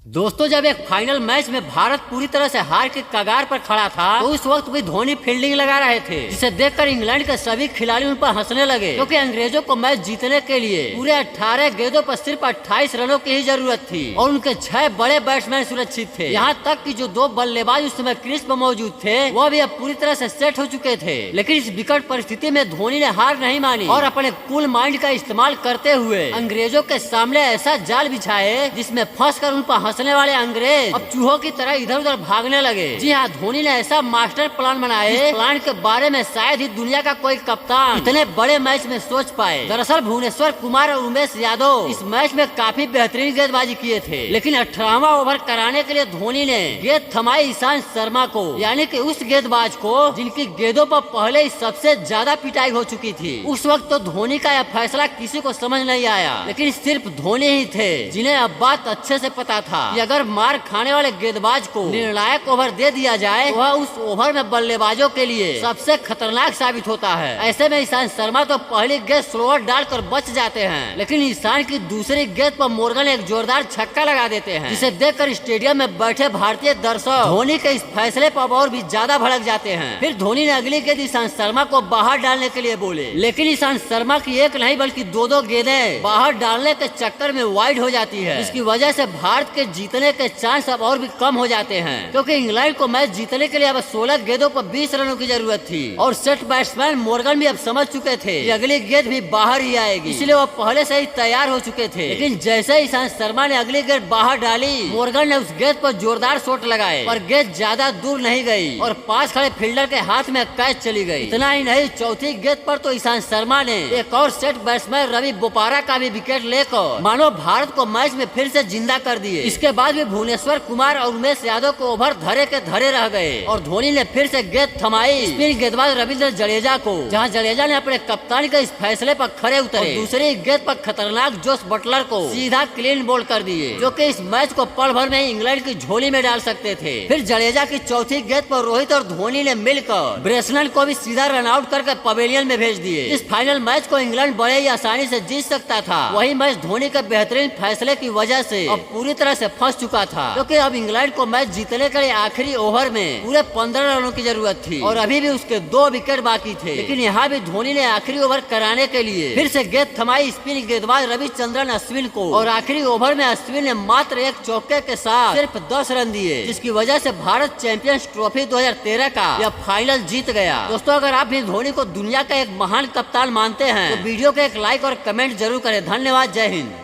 दोस्तों, जब एक फाइनल मैच में भारत पूरी तरह से हार के कगार पर खड़ा था तो उस वक्त भी धोनी फील्डिंग लगा रहे थे, जिसे देखकर इंग्लैंड के सभी खिलाड़ी उन पर हंसने लगे, क्योंकि अंग्रेजों को मैच जीतने के लिए पूरे 18 गेंदों पर सिर्फ 28 रनों की ही जरूरत थी और उनके 6 बड़े बैट्समैन सुरक्षित थे। यहाँ तक कि जो 2 बल्लेबाज उस समय क्रीज पर मौजूद थे वह भी अब पूरी तरह से सेट हो चुके थे। लेकिन इस विकट परिस्थिति में धोनी ने हार नहीं मानी और अपने कूल माइंड का इस्तेमाल करते हुए अंग्रेजों के सामने ऐसा जाल बिछाए जिसमें फंस कर उन पर हंसने वाले अंग्रेज अब चूहों की तरह इधर उधर भागने लगे। जी हाँ, धोनी ने ऐसा मास्टर प्लान बनाए, इस प्लान के बारे में शायद ही दुनिया का कोई कप्तान इतने बड़े मैच में सोच पाए। दरअसल भुवनेश्वर कुमार और उमेश यादव इस मैच में काफी बेहतरीन गेंदबाजी किए थे, लेकिन 18वां ओवर कराने के लिए धोनी ने गेंद थमाई ईशांत शर्मा को, यानी कि उस गेंदबाज को जिनकी गेंदों पर पहले ही सबसे ज्यादा पिटाई हो चुकी थी। उस वक्त तो धोनी का यह फैसला किसी को समझ नहीं आया, लेकिन सिर्फ धोनी ही थे जिन्हें अब बात अच्छे से पता था कि अगर मार खाने वाले गेंदबाज को निर्णायक ओवर दे दिया जाए तो वह उस ओवर में बल्लेबाजों के लिए सबसे खतरनाक साबित होता है। ऐसे में ईशांत शर्मा तो पहली गेंद स्लोअर डालकर बच जाते हैं, लेकिन ईशान की दूसरी गेंद पर मोर्गन एक जोरदार छक्का लगा देते हैं, जिसे देखकर स्टेडियम में बैठे भारतीय दर्शक धोनी के इस फैसले पर और भी ज्यादा भड़क जाते हैं। फिर धोनी ने अगली गेंद ईशांत शर्मा को बाहर डालने के लिए बोले, लेकिन ईशांत शर्मा की एक नहीं बल्कि 2 गेंदें बाहर डालने के चक्कर में वाइड हो जाती है, जिसकी वजह से भारत के जीतने के चांस अब और भी कम हो जाते हैं, क्योंकि इंग्लैंड को मैच जीतने के लिए अब 16 गेंदों पर 20 रनों की जरूरत थी और सेट बैट्समैन मोर्गन भी अब समझ चुके थे कि अगली गेंद भी बाहर ही आएगी, इसलिए वो पहले से ही तैयार हो चुके थे। लेकिन जैसे ही ईशांत शर्मा ने अगली गेंद बाहर डाली, मोर्गन ने उस गेंद पर जोरदार शॉट लगाए पर गेंद ज्यादा दूर नहीं गई और पास खड़े फील्डर के हाथ में कैच चली गई। इतना ही नहीं, चौथी गेंद पर तो ईशांत शर्मा ने एक और सेट बैट्समैन रवि बोपारा का भी विकेट लेकर मानो भारत को मैच में फिर से जिंदा कर दिए। इसके बाद भी भुवनेश्वर कुमार और उमेश यादव को ओवर धरे के धरे रह गए और धोनी ने फिर से गेंद थमाई स्पिन गेंदबाज रविंद्र जडेजा को, जहां जडेजा ने अपने कप्तान के इस फैसले पर खरे उतरे और दूसरी गेंद पर खतरनाक जोश बटलर को सीधा क्लीन बोल्ड कर दिए, जो कि इस मैच को पल भर में ही इंग्लैंड की झोली में डाल सकते थे। फिर जडेजा की चौथी गेंद पर रोहित और धोनी ने मिलकर ब्रेसलैंड को भी सीधा रन आउट करके पवेलियन में भेज दिए। इस फाइनल मैच को इंग्लैंड बड़े ही आसानी से जीत सकता था, वही मैच धोनी के बेहतरीन फैसले की वजह से अब पूरी तरह से फंस चुका था, क्योंकि अब इंग्लैंड को मैच जीतने के लिए आखिरी ओवर में पूरे 15 रनों की जरूरत थी और अभी भी उसके 2 विकेट बाकी थे। लेकिन यहाँ भी धोनी ने आखिरी ओवर कराने के लिए फिर से गेंद थमाई स्पिन गेंदबाज रविचंद्रन अश्विन को और आखिरी ओवर में अश्विन ने मात्र एक चौके के साथ सिर्फ 10 रन दिए, जिसकी वजह से भारत चैंपियंस ट्रॉफी 2013 का यह फाइनल जीत गया। दोस्तों, अगर आप भी धोनी को दुनिया का एक महान कप्तान मानते हैं तो वीडियो को एक लाइक और कमेंट जरूर करें। धन्यवाद। जय हिंद।